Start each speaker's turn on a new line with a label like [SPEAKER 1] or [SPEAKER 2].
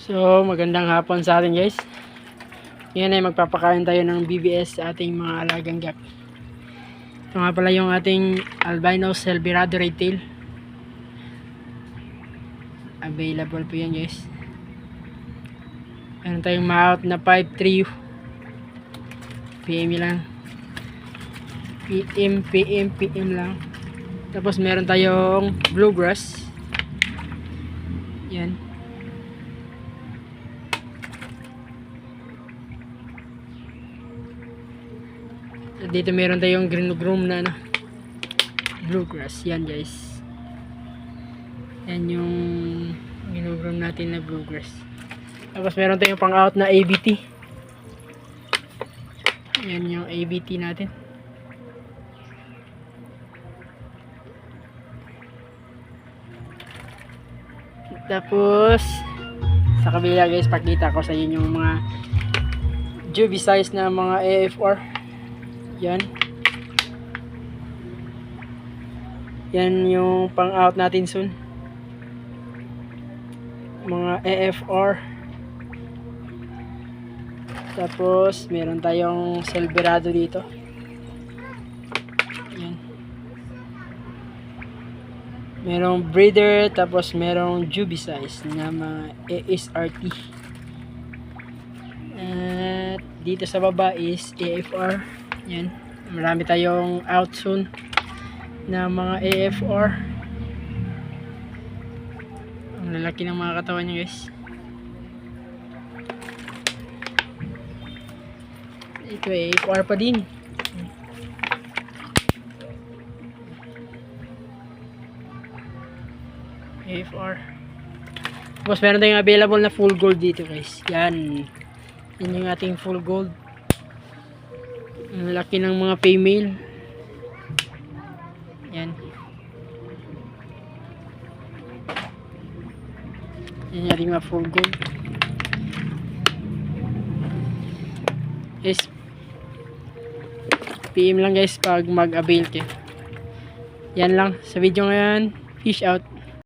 [SPEAKER 1] So, magandang hapon sa atin guys. Ngayon ay magpapakain tayo ng BBS sa ating mga alagang gak. Ito nga pala yung ating albino Silverado red tail. Available po yan guys. Meron tayong ma-out na 5-3 PM lang. PM lang. Tapos meron tayong bluegrass. Yan. Dito meron tayong green groom na bluegrass. Yan guys. Yan yung green groom natin na bluegrass. Tapos meron tayong pang out na ABT. Yan yung ABT natin. Tapos sa kabila guys, pakita ko sa inyo yung mga juvie size na mga AFR. Yan. Yan yung pang out natin soon. Mga AFR. Tapos meron tayong Silverado dito. Yan. Merong breeder, tapos merong juvie size na mga ASRT. At dito sa baba is AFR. Yan. Marami tayong out soon na mga AFR. Ang lalaki ng mga katawan niya guys. Ito AFR pa din. AFR. Tapos meron tayong available na full gold dito guys. Yan. Yan yung ating full gold. Ang laki ng mga female. Yan. Yan yung ating mga full gold. Yes. PM lang guys pag mag-avail kayo. Yan lang sa video ngayon. Fish out.